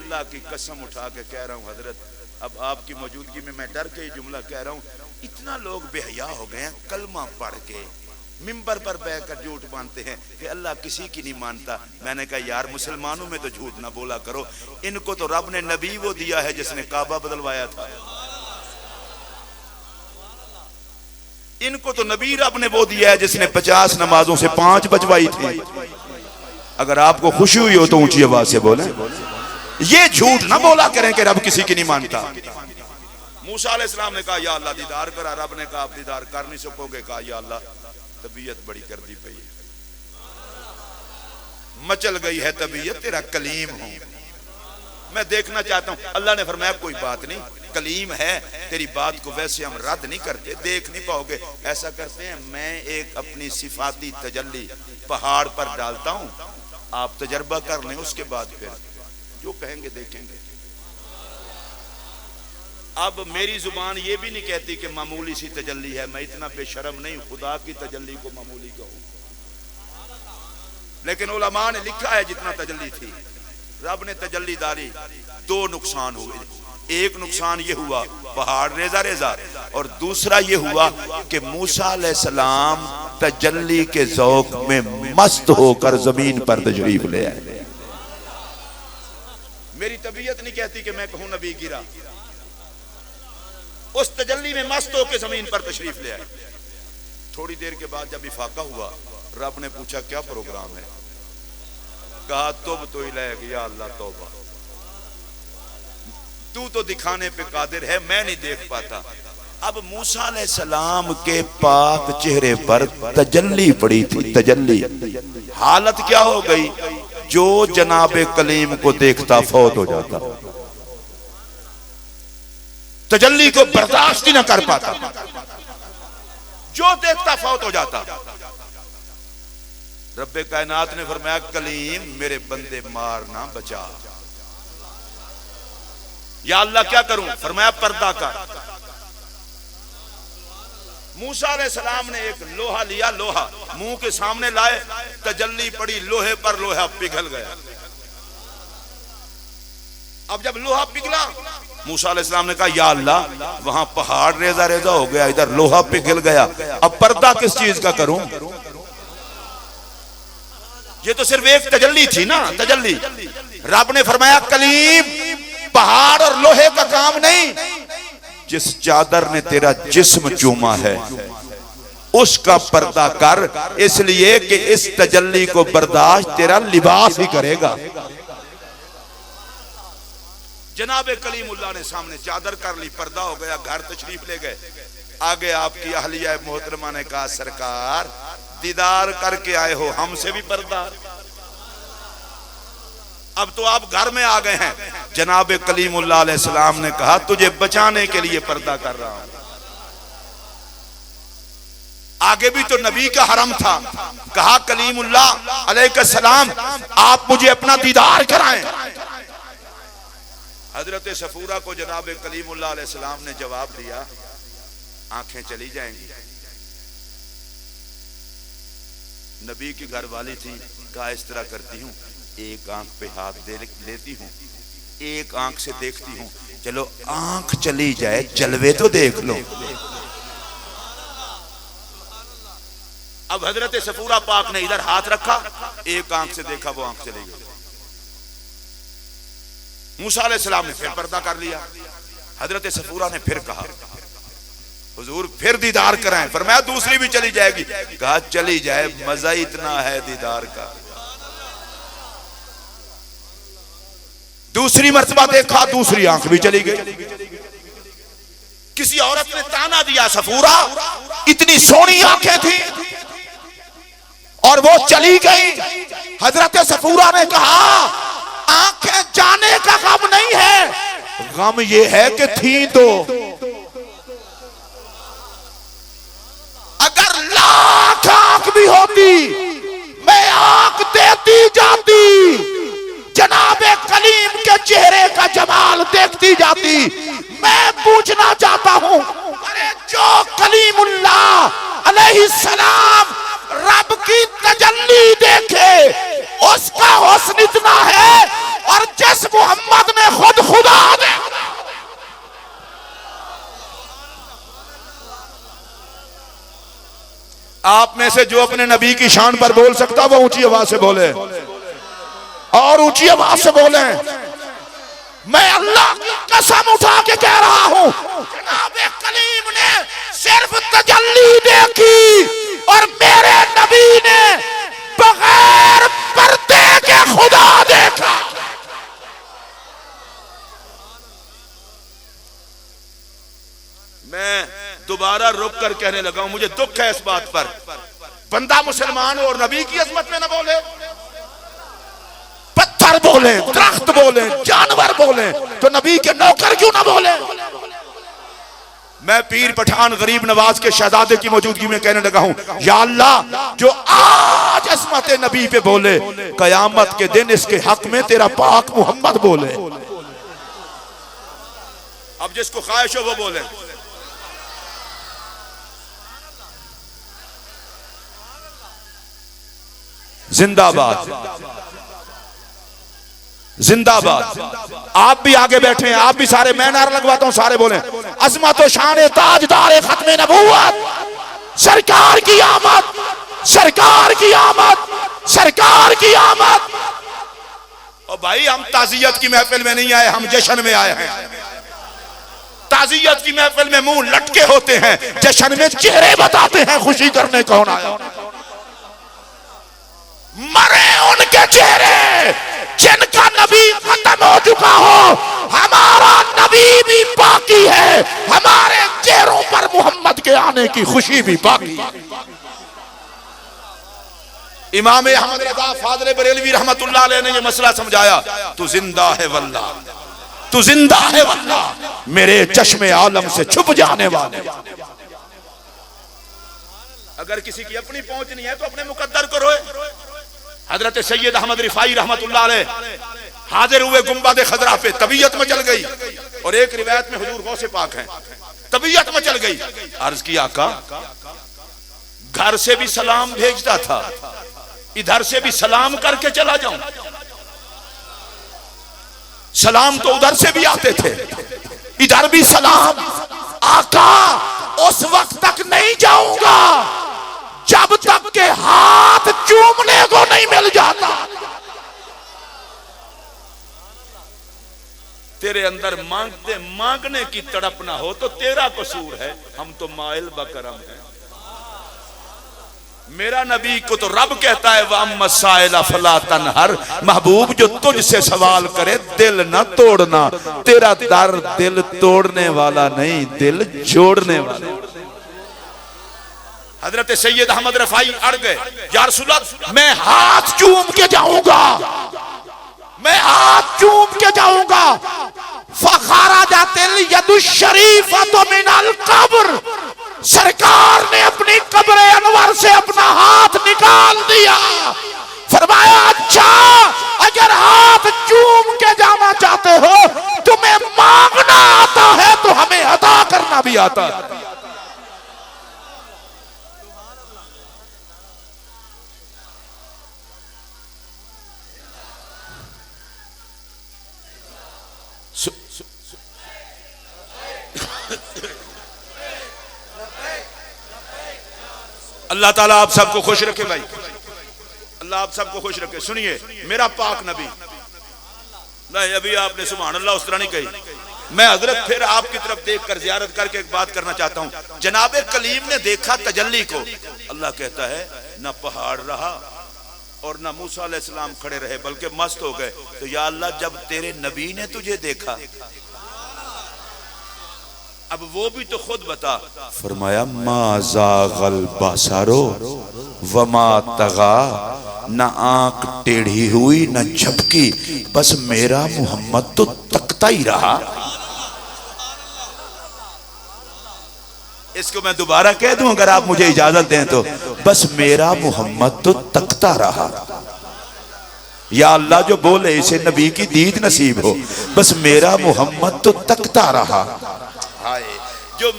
अल्लाह की कसम उठा के कह रहा हूँ हजरत, अब आपकी मौजूदगी में मैं डर के ये जुमला कह रहा हूँ, इतना लोग बेहया हो गए हैं, कलमा पढ़ के मिंबर पर बैठकर झूठ मानते हैं कि अल्लाह किसी की नहीं मानता। मैंने कहा यार मुसलमानों में तो झूठ ना बोला करो, इनको तो रब ने नबी वो दिया है जिसने काबा बदलवाया था, इनको तो नबी रब ने वो दिया है जिसने 50 नमाजों से 5 बचवाई थी। अगर आपको खुशी हुई हो तो ऊंची आवाज से बोले, ये झूठ ना बोला करें कि रब किसी की नहीं मानता। मूसा अलैहिस्सलाम ने कहा या अल्लाह दीदार करा, रब ने कहा आप दीदार कर नहीं सकोगे। कहा या अल्लाह तबीयत बड़ी कर दी पई, मचल गई है तबीयत, तेरा कलीम हूं, मैं देखना चाहता हूं। अल्लाह ने फरमाया कोई बात नहीं, कलीम है, तेरी बात को वैसे हम रद्द नहीं करते, देख नहीं पाओगे। ऐसा करते हैं, मैं एक अपनी सिफाती तजल्ली पहाड़ पर डालता हूं, आप तजर्बा कर लें, उसके बाद फिर जो कहेंगे देखेंगे। अब मेरी जुबान ये भी नहीं कहती कि मामूली सी तजल्ली है, मैं इतना बेशरम नहीं हूं खुदा की तजल्ली को मामूली कहूं, लेकिन उलमा ने लिखा है जितना तजल्ली थी रब ने तजल्लीदारी। 2 नुकसान हुए, एक नुकसान ये हुआ पहाड़ रेजा रेजा, और दूसरा ये हुआ कि मूसा अलैहिस्सलाम तजल्ली के ज़ौक़ में मस्त होकर जमीन पर तशरीफ ले आए। मेरी तबीयत नहीं कहती कि मैं कहूं नबी गिरा, उस तजल्ली में मस्त होकर जमीन पर तशरीफ ले आए। थोड़ी देर के बाद जब इफाका हुआ, रब ने पूछा क्या प्रोग्राम है? कहा तुब तो इलैक या अल्लाह तौबा, तू तो दिखाने पे कादिर है, मैं नहीं देख पाता। अब मूसा अलैहिस्सलाम के पाक चेहरे पर तजल्ली पड़ी थी, तजल्ली। हालत क्या हो गई, जो जनाबे कलीम को देखता फौत हो जाता, तजल्ली को बर्दाश्त ही ना कर पाता, जो देखता फौत हो जाता। रब्बे कायनात ने फरमाया कलीम मेरे बंदे मारना बचा। या अल्लाह क्या करूं? फरमाया पर्दा कर। मूसा अलैहिस्सलाम ने एक लोहा लिया, लोहा मुंह के सामने लाए, तजल्ली पड़ी, लोहे पर लोहा पिघल गया। अब जब लोहा पिघला, मूसा अलैहिस्सलाम ने कहा या अल्लाह वहां पहाड़ रेजा रेजा हो गया, इधर लोहा पिघल गया, अब पर्दा किस चीज का करूं? ये तो सिर्फ एक तजल्ली थी ना, तजल्ली। रब ने फरमाया कलीम पहाड़ और लोहे का काम नहीं, जिस चादर ने तेरा जिस्म चूमा है उसका पर्दा कर, इसलिए कि इस तजल्ली को बर्दाश्त तेरा लिबास ही करेगा। जनाबे कलीमुल्लाह ने सामने चादर कर ली, पर्दा हो गया, घर तशरीफ ले गए। आगे आपकी अहलिया मोहतरमा ने कहा सरकार दीदार करके आए हो, हमसे भी पर्दा। अब तो आप घर में आ गए हैं। जनाबे कलीमुल्लाह अलैहिस्सलाम ने कहा तुझे बचाने के लिए पर्दा कर रहा हूं। आगे भी तो नबी का हरम था, कहा कलीमुल्लाह अलैहिस्सलाम आप मुझे अपना दीदार कराएं। हजरत सफूरा को जनाबे कलीमुल्लाह अलैहिस्सलाम ने जवाब दिया आंखें चली जाएंगी। नबी की घरवाली थी, कहा इस तरह करती हूं, एक आंख पे हाथ दे लेती हूं, एक आंख से देखती हूं, चलो आंख चली जाए जलवे तो देख लो। अब हजरत सफूरा पाक ने इधर हाथ रखा, एक आंख से देखा, वो आंख चली गई। मूसा अलैहिस्सलाम ने फिर पर्दा कर लिया। हजरत सफूरा ने फिर कहा हुजूर फिर दीदार कराएं। फरमाया दूसरी भी चली जाएगी। कहा चली जाए, मजा इतना है दीदार का। दूसरी मर्तबा देखा, दूसरी आंख भी चली गई। किसी औरत ने ताना दिया सफूरा इतनी सोनी आंखें थी और वो चली गई। हजरत सफूरा ने कहा आंखें जाने का गम नहीं है, गम ये है कि थी तो। अगर लाख आंख भी होती मैं आंख देती जाती, जनाबे कलीम के चेहरे का जमाल देखती जाती। मैं पूछना चाहता हूं, अरे जो कलीमुल्लाह अलैहिस्सलाम रब की तजल्ली देखे उसका हुस्न इतना है, और जिस मोहम्मद ने खुद खुदा दे। आप में से जो अपने नबी की शान पर बोल सकता वो ऊंची आवाज से बोले, और ऊंची आवाज से बोले। मैं अल्लाह की कसम उठा के कह रहा हूं, जनाब कलीम ने सिर्फ तजल्ली देखी और मेरे नबी ने बगैर पर्दे के खुदा देखा। मैं दोबारा रुक कर कहने लगा हूं, मुझे दुख है इस बात पर, बंदा मुसलमान हो और नबी की अजमत में ना बोले। पत्थर बोले, दरख्त बोले, जानवर बोले, तो नबी के नौकर क्यों ना बोले। मैं पीर पठान गरीब नवाज के शहजादे की मौजूदगी में कहने लगा हूं, या अल्लाह जो आज अजमत नबी पे बोले, कयामत के दिन इसके हक में तेरा पाक मोहम्मद बोले। अब जिसको ख्वाहिश हो वो बोले। जिंदाबाद जिंदाबाद। आप भी आगे बैठे हैं, आप भी सारे, मैं नारा लगवाता हूं, सारे बोले अजमत शान ताजदार खत्मे नबूवत, सरकार की आमद, सरकार की आमद, सरकार की आमद। और भाई हम ताजियत की महफिल में नहीं आए, हम जश्न में आए हैं। ताजियत की महफिल में मुंह लटके होते हैं, जश्न में चेहरे बताते हैं खुशी करने कौन आया। मरे उनके चेहरे जिनका नबी खत्म हो चुका हो, हमारा नबी भी बाकी है, हमारे चेहरों पर मोहम्मद के आने की खुशी भी बाकी है। इमाम अहमद रज़ा फादर बरेलवी रहमतुल्लाह अलैह ने ये मसला समझाया, तू जिंदा है वल्लाह, तू जिंदा है वल्लाह, मेरे चश्मे आलम से छुप जाने वाले। अगर किसी की अपनी पहुंच नहीं है तो अपने मुकद्दर को रोए। हजरत सैयद अहमद रिफाई रहमतुल्लाह अलैह हाजिर हुए गुंबद खजरा पे, तबीयत मचल गई, और एक रिवायत में हुजूर गौसे पाक हैं, तबीयत मचल गई। अर्ज किया आका, घर से भी सलाम भेजता था, इधर से भी सलाम करके चला जाऊं, सलाम तो उधर से भी आते थे, इधर भी सलाम। आका उस वक्त तक नहीं जाऊंगा जब तक के हाथ चूमने को नहीं मिल जाता। तेरे अंदर मांगते मांगने की तड़प ना हो तो तेरा कसूर है, हम तो माइल बकरम हैं। मेरा नबी को तो रब कहता है वाम मसाइल फला तनहर, महबूब जो तुझसे सवाल करे दिल ना तोड़ना, तेरा दर दिल तोड़ने वाला नहीं, दिल जोड़ने वाला। हजरत सैयद अहमद रफाई अड़ गए, या रसूलल्लाह मैं हाथ चूम के जाऊंगा, मैं हाथ चूम के जाऊंगा। फखारा जाते यदुशरीफतु मिनल कब्र, सरकार ने अपनी कब्र अनवर से अपना हाथ निकाल दिया। फरमाया अच्छा, अगर हाथ चूम के जाना चाहते हो, तुम्हें मांगना आता है तो हमें अदा करना भी आता है। अल्लाह ताला आप सबको खुश रखे भाई, अल्लाह आप सबको खुश रखे। सुनिए मेरा पाक नबी, नहीं अभी आपने सुभान अल्लाह उस तरह नहीं कही। मैं हजरत फिर आपकी तरफ देखकर जियारत करके एक बात करना चाहता हूं। जनाबे कलीम ने देखा तजल्ली को, अल्लाह कहता है ना पहाड़ रहा और ना मूसा अलैहिस्सलाम खड़े रहे बल्कि मस्त हो गए। तो या अल्लाह जब तेरे नबी ने तुझे देखा, अब वो भी तो खुद बता। फरमाया माज़ागल बसरो वमा तगा, न आंख टेढ़ी हुई न झपकी, बस मेरा मोहम्मद तो तकता ही रहा। इसको मैं दोबारा कह दूं अगर आप मुझे इजाजत दें तो, बस मेरा मोहम्मद तो तकता रहा। या अल्लाह जो बोले इसे नबी की दीद नसीब हो, बस मेरा मोहम्मद तो तकता रहा। जो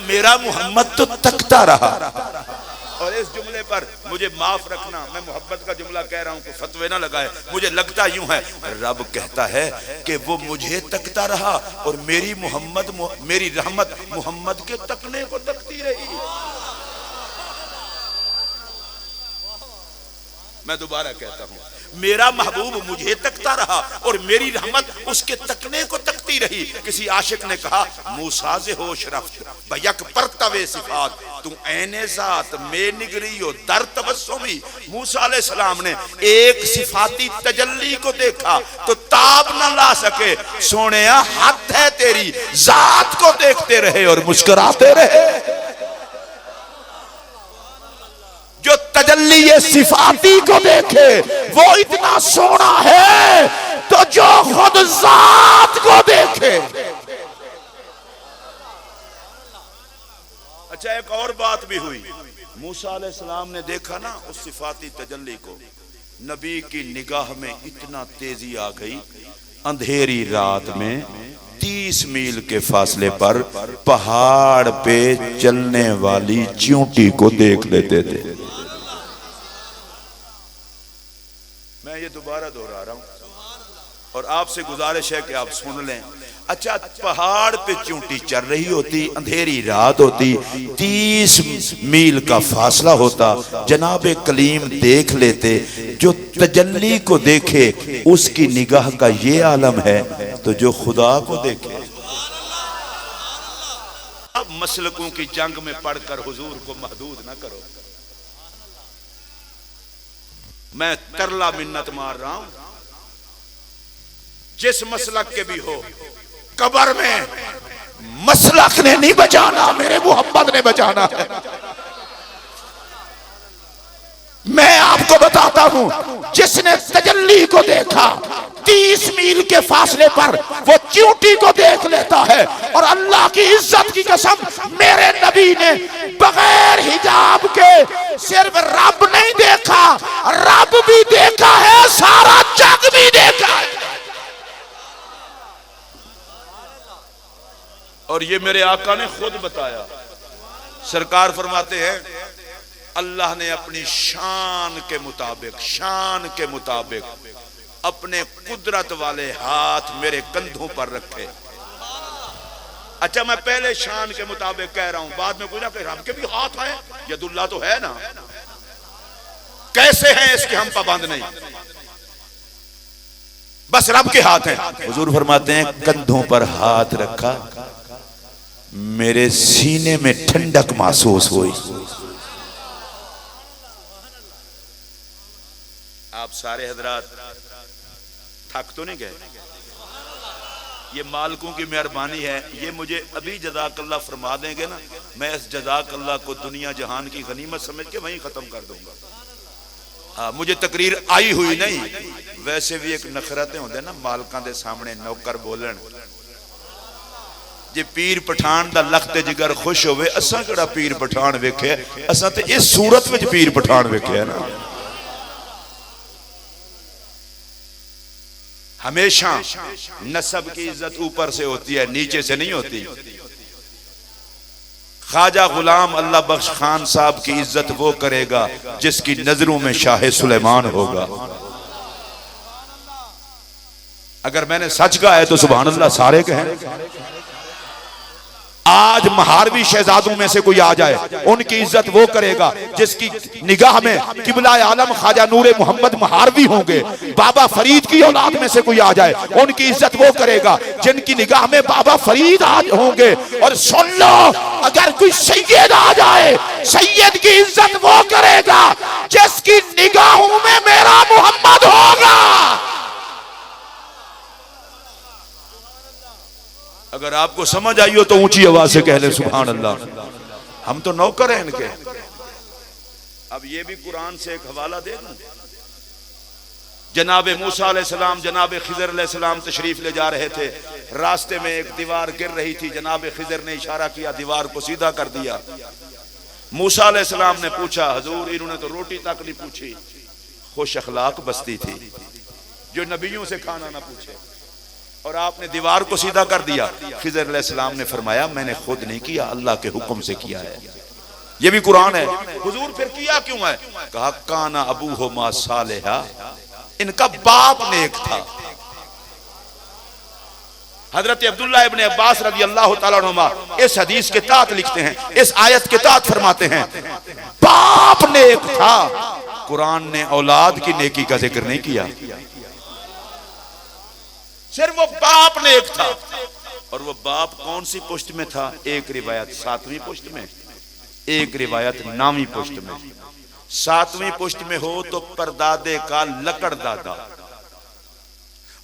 मेरा मोहम्मद तो तकता रहा। और इस जुमले पर मुझे माफ रखना, मैं मोहब्बत का जुमला कह रहा हूं, को फतवे ना लगाए। मुझे लगता यूं है रब कहता है कि वो मुझे तकता रहा और मेरी रहमत मोहम्मद के तकने को तकती रही। मैं दोबारा कहता हूं, मेरा महबूब मुझे तकता रहा और मेरी रहमत उसके तकने को तकती रही। किसी आशिक ने कहा मूसा से होश रफ्त बयक परतवे सिफात तू ऐने ज़ात में निगरी हो दर तबस्सुमी। मूसा अलैहि सलाम ने एक सिफाती तजल्ली को देखा तो ताब न ला सके। सोनिया हद है तेरी, जात को देखते रहे और मुस्कुराते रहे। जो तजल्ली ये सिफाती को देखे वो इतना सोना है तो जो खुद जात को देखे। अच्छा, एक और बात भी हुई। मूसा अलैहि सलाम ने देखा ना उस सिफाती तजल्ली को, नबी की निगाह में इतना तेजी आ गई, अंधेरी रात में 30 मील के फासले पर पहाड़ पे चलने वाली चींटी को देख लेते थे। मैं ये दोबारा दोहरा रहा हूं और आपसे गुजारिश है कि आप सुन लें। अच्छा, पहाड़ पे चींटी चल रही होती, अंधेरी रात होती, 30 मील का फासला होता, जनाबे कलीम देख लेते। जो तजल्ली को देखे उसकी निगाह का ये आलम है, तो जो खुदा को देखे। अब मसलकों की जंग में पढ़कर हुजूर को महदूद ना करो। मैं तरला मिन्नत मार रहा हूं, जिस मसलक के भी हो, कब्र में मसलक ने नहीं बचाना, मेरे मोहम्मद ने बचाना है। मैं आपको बताता हूं, जिसने तजल्ली को देखा 30 मील के फासले पर वो चींटी को देख लेता है। और अल्लाह की इज्जत की कसम, मेरे नबी ने बगैर हिजाब के सिर्फ रब नहीं देखा, रब भी देखा है, सारा जग भी देखा है। और ये मेरे आका ने खुद बताया। सरकार फरमाते हैं अल्लाह ने अपनी शान के मुताबिक अपने कुदरत वाले हाथ मेरे कंधों पर रखे। अच्छा, मैं पहले शान के मुताबिक कह रहा हूं, बाद में कोई ना कहे रब के भी हाथ है, यदुल्लाह तो है ना। कैसे हैं इसके हम पाबंद नहीं, बस रब के हाथ हैं। हुजूर फरमाते हैं कंधों पर हाथ रखा, मेरे सीने में ठंडक महसूस हुई। आप सारे हजरात थक तो नहीं गए? ये मालिकों की मेहरबानी है, ये मुझे अभी जज़ाकल्लाह फरमा देंगे ना, मैं इस जज़ाकल्लाह को दुनिया जहान की गनीमत समझ के वहीं खत्म कर दूंगा। हाँ, मुझे तकरीर आई हुई नहीं। वैसे भी एक नखरते होंगे ना मालिकां दे सामने नौकर बोलन, जे पीर पठान दा लखते जिगर खुश होवे, असां केड़ा पीर पठान वेखे, असां ते इस सूरत विच पीर पठान वेखे ना। हमेशा नसब की इज्जत ऊपर से होती है, नीचे से नहीं होती। ख्वाजा गुलाम अल्लाह बख्श खान साहब की इज्जत वो करेगा जिसकी नजरों में शाह सुलेमान होगा। अगर मैंने सच कहा है तो सुभान अल्लाह सारे कहें। आज महारवी शहजादों में से कोई आ जाए, उनकी इज्जत वो करेगा जिसकी निगाह में किबला आलम ख्वाजा नूरे मोहम्मद महारवी होंगे। बाबा फरीद की औलाद में से कोई आ जाए, उनकी इज्जत वो करेगा जिनकी निगाह में बाबा फरीद होंगे। और सुन लो, अगर कोई सैयद आ जाए, सैयद की इज्जत वो करेगा जिसकी निगाहों में मेरा मोहम्मद होगा। अगर आपको समझ आई हो तो ऊंची आवाज से कह ले सुभान अल्लाह। हम तो नौकर हैं इनके। अब ये भी कुरान से एक हवाला दे दूं। जनाबे मूसा अलैहिस्सलाम जनाबे खिजर अलैहिस्सलाम तशरीफ ले जा रहे थे, रास्ते में एक दीवार गिर रही थी। जनाबे खिजर ने इशारा किया, दीवार को सीधा कर दिया। मूसा अलैहिस्सलाम ने पूछा, हुजूर इन्होंने तो रोटी तक नहीं पूछी। खुश अखलाक बस्ती थी जो नबियों से खाना ना पूछे, और आपने दीवार को सीधा कर दिया। खिजर अलैहिस्सलाम ने फरमाया, मैंने खुद नहीं किया, अल्लाह के हुक्म से किया है। ये भी कुरान है। हुजूर फिर किया क्यों है? कहा काना अबू हो मा सालेहा, इनका बाप नेक था। हजरत अब्दुल्लाह इब्ने अब्बास रज़ी अल्लाह तआला अन्हुमा इस हदीस के तहत लिखते हैं, इस आयत के तहत फरमाते हैं बाप नेक था। कुरान ने औलाद की नेकी का जिक्र नहीं किया, सिर्फ वो बाप नेक था। और वो बाप कौन सी पुश्त में था? एक रिवायत 7वीं पुश्त में, एक रिवायत 9वीं पुश्त में। 7वीं पुश्त में हो तो परदादे का लकड़ दादा,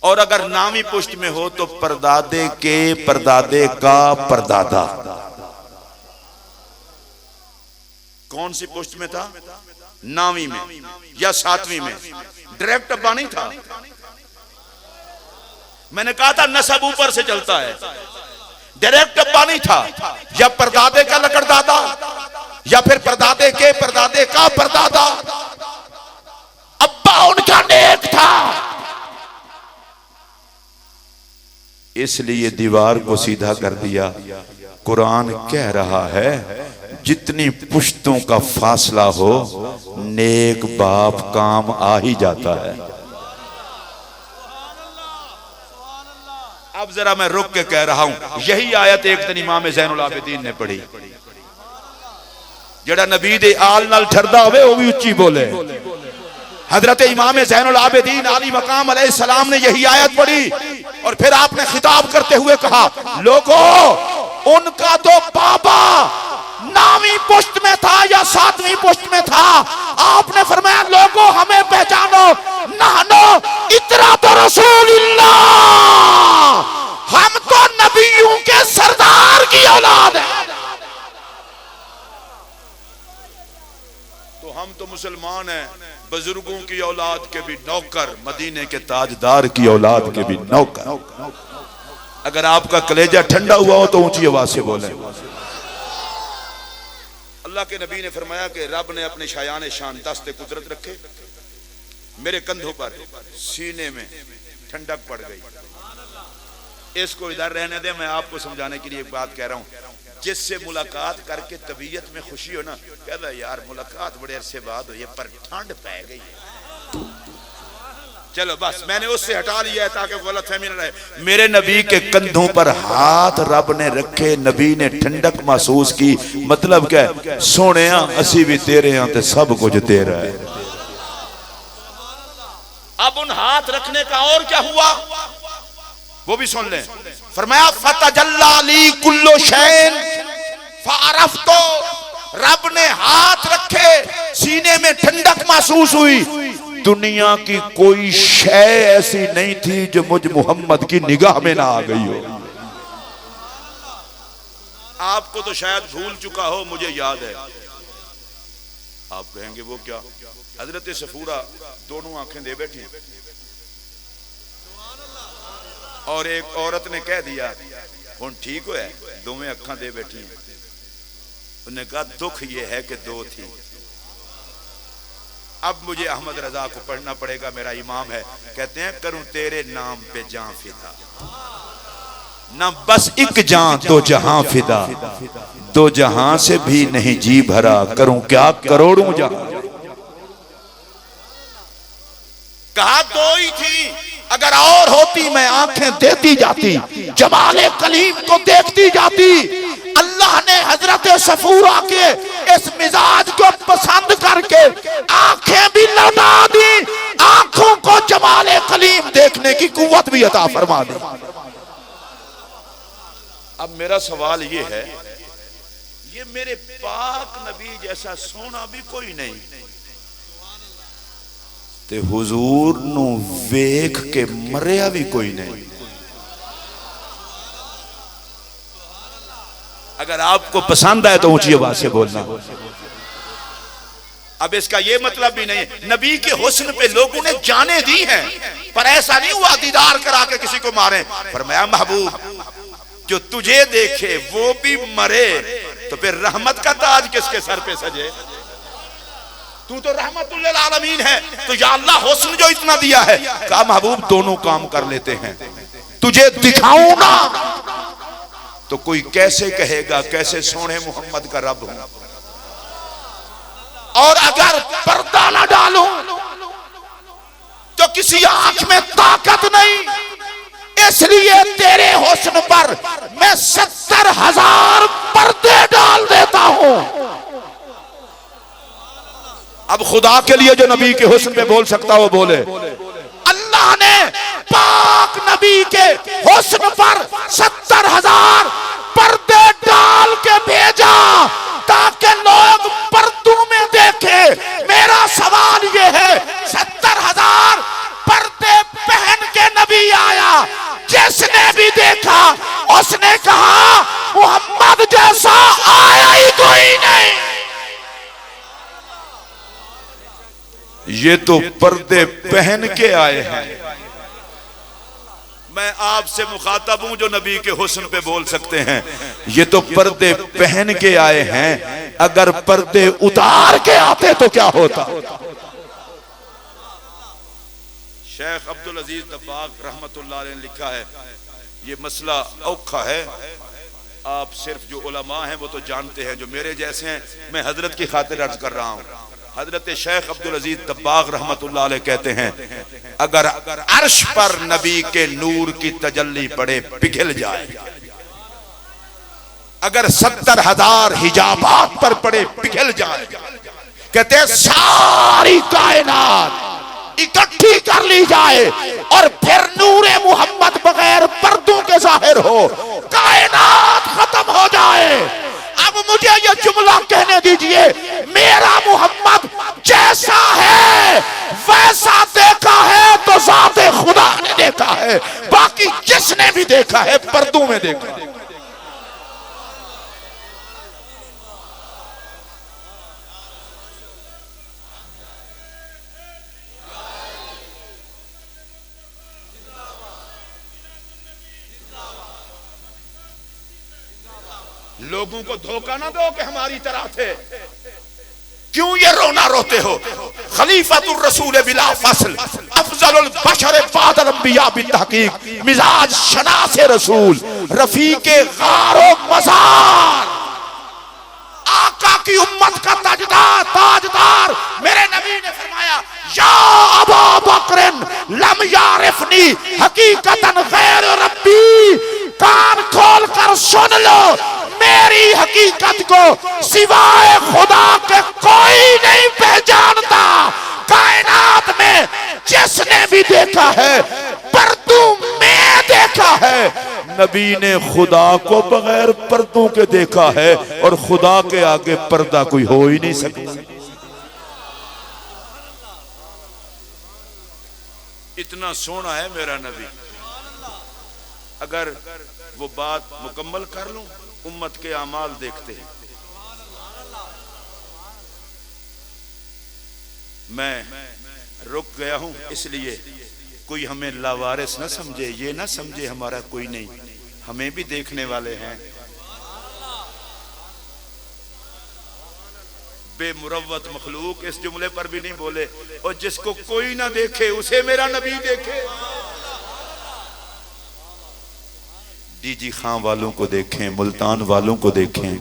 और अगर 9वीं पुश्त में हो तो परदादे के परदादे का परदादा। कौन सी पुश्त में था? 9वीं में या 7वीं में? डायरेक्ट अब्बा नहीं था। मैंने कहा था नसब ऊपर से चलता है, डायरेक्ट अब्बा नहीं था। या परदादे का लकड़ दादा, या फिर परदादे के परदादे का परदादा। अब्बा उनका नेक था, इसलिए दीवार को सीधा कर दिया। कुरान कह रहा है जितनी पुश्तों का फासला हो, नेक बाप काम आ ही जाता है। अब जरा मैं रुक के कह रहा हूं, यही आयत एक दिन इमाम ज़ैनुल आबिदीन ने पढ़ी। जड़ा नबी दे आल नाल ठरदा होवे वो भी उच्ची बोले। हजरत इमाम ज़ैनुल आबिदीन आली मकाम अलैहिस्सलाम ने यही आयत पढ़ी और फिर आपने खिताब करते हुए कहा, लोगों उनका तो बाबा 9वीं पुश्त में था या 7वीं पुश्त में था। आपने फरमाया लोगों हमें पहचानो, नहनो इतरा तो रसूलिल्लाह, हम तो नबियों के सरदार की औलाद है। तो हम तो मुसलमान हैं, बुजुर्गों की औलाद के भी नौकर, मदीने के ताजदार की औलाद के भी नौकर। अगर आपका कलेजा ठंडा हुआ हो तो ऊंची आवाज से बोले। अल्लाह के नबी ने फरमाया कि रब ने अपने शायान शान दस्ते कुदरत रखे, मेरे कंधों पर सीने में ठंडक पड़ गई। इसको इधर रहने दे, मैं आपको समझाने के लिए एक बात कह रहा हूं। जिससे मुलाकात करके तबीयत में खुशी हो ना, कहता यार मुलाकात बड़े अरसे बाद हुई है पर ठंड पै गई है। चलो बस मैंने उससे हटा लिया है ताकि गलतफहमी न रहे। मेरे नबी के कंधों पर हाथ रब ने रखे, नबी ने ठंडक महसूस की। मतलब क्या है? सोने असी भी तेरे हैं ते सब कुछ तेरा है। अब उन हाथ रखने का और क्या हुआ वो भी सुन लें। फरमाया फतजल्ला ली कुल्लो शैन फारफ्तो, रब ने हाथ रखे, सीने में ठंडक महसूस हुई। दुनिया की कोई शय ऐसी नहीं थी जो मुझ मोहम्मद की निगाह में ना आ गई हो। आपको तो शायद भूल चुका हो, मुझे याद है। आप कहेंगे वो क्या? हजरत सफूरा दोनों आंखें दे बैठी और एक औरत ने कह दिया हुण ठीक हो है, दोवें अखा दे बैठी। उन्होंने कहा दुख ये है कि दो थी। अब मुझे अहमद रजा को पढ़ना पड़ेगा, मेरा इमाम है। कहते हैं करूं तेरे नाम पे जान फिदा, ना बस एक जान दो जहां फिदा, दो जहां से भी नहीं जी भरा, करूं क्या करोड़ों जहां। कहा दो ही थी, अगर और होती मैं आंखें देती जाती, जमाले कलीम को देखती जाती। अल्लाह ने हजरत सफूरा के इस मिजाज को पसंद करके आंखें भी लौटा दी, आंखों को जमाले कलीम देखने की कुव्वत भी अता फरमा दी। अब मेरा सवाल ये है, ये मेरे पाक नबी जैसा सोना भी कोई नहीं ते हुजूर नू वेख के मरिया भी कोई नहीं। अगर आपको पसंद आए तो ऊंची आवाज से बोलना। अब इसका यह मतलब भी नहीं है नबी के हुस्न पे लोगों ने जाने दी हैं, पर ऐसा नहीं हुआ दीदार करा के किसी को मारे। फरमाया महबूब जो तुझे देखे वो भी मरे तो फिर रहमत का ताज किसके सर पे सजे? तू तो रहमतुल लिल आलमीन है, तो या अल्लाह हुस्न जो इतना दिया है। कहा महबूब दोनों काम कर लेते हैं, तुझे दिखाऊं ना तो कोई कैसे कहेगा कैसे सोने मोहम्मद का रब हूं। और अगर पर्दा ना डालूं तो किसी आंख में ताकत नहीं, इसलिए तेरे हुस्न पर मैं 70,000 पर्दे डाल देता हूं। अब खुदा के लिए जो नबी के हुस्न पे बोल सकता वो बोले। अल्लाह ने पाक नबी के हुस्न पर 70,000 पर्दे डाल के भेजा ताकि लोग पर्दों में देखे। मेरा सवाल ये है, 70,000 पर्दे पहन के नबी आया, जिसने भी देखा उसने कहा मोहम्मद जैसा आया ही कोई नहीं। ये तो पर्दे पहन के आए हैं। मैं आपसे मुखातब हूं जो नबी के हुस्न पे बोल सकते हैं। ये तो पर्दे पहन के आए हैं, अगर पर्दे उतार के आते तो क्या होता। शेख अब्दुल अजीज दब्बाग रहमतुल्लाह अलैह ने लिखा है, ये मसला औखा है। आप सिर्फ जो उलमा हैं वो तो जानते हैं, जो मेरे जैसे हैं मैं हजरत की खातिर अर्ज कर रहा हूं। हजरत शेख अब्दुल अजीज दब्बाग रहमतुल्लाह अलैह कहते हैं, अगर अर्श पर नबी के नूर की तजल्ली पड़े पिघल जाए, अगर 70,000 हिजाबात पर पड़े पिघल जाए, कहते सारी कायनात इकट्ठी कर ली जाए और फिर नूरे मोहम्मद बगैर पर्दों के जाहिर हो, कायनात खत्म हो जाए। अब मुझे ये जुमला कहने दीजिए, मेरा मोहम्मद जैसा है वैसा देखा है तो ज़ाते खुदा ने देखा है, बाकी जिसने भी देखा है पर्दों में देखा है। लोगों को धोखा ना दो कि हमारी तरह थे। क्यों ये रोना रोते हो? खलीफतुर रसूल बिला फसल अफजलुल बशर बादल अंबिया बितहकीक मिजाज शनासे रसूल रफीके गारो मज़ार, आका की उम्मत का ताजदार मेरे नबी ने फरमाया, या अबा बकरिन लम यारिफनी हकीकतन गैर रब्बी, कान खोल कर सुन लो, मेरी हकीकत को सिवाय खुदा के कोई नहीं पहचानता। कायनात में जिसने भी देखा है पर्दों में देखा है। नबी ने खुदा को बगैर पर्दों के देखा है और खुदा के आगे पर्दा कोई हो ही नहीं सकता। इतना सोना है मेरा नबी। अगर वो बात मुकम्मल कर लूं, उम्मत के अमाल देखते हैं। मैं रुक गया हूं इसलिए कोई हमें लावारिस न समझे, ये ना समझे हमारा कोई नहीं, हमें भी देखने वाले हैं। बेमुरव्वत मखलूक इस जुमले पर भी नहीं बोले, और जिसको कोई ना देखे उसे मेरा नबी देखे। डीजी खां वालों को देखें, मुल्तान वालों को देखें,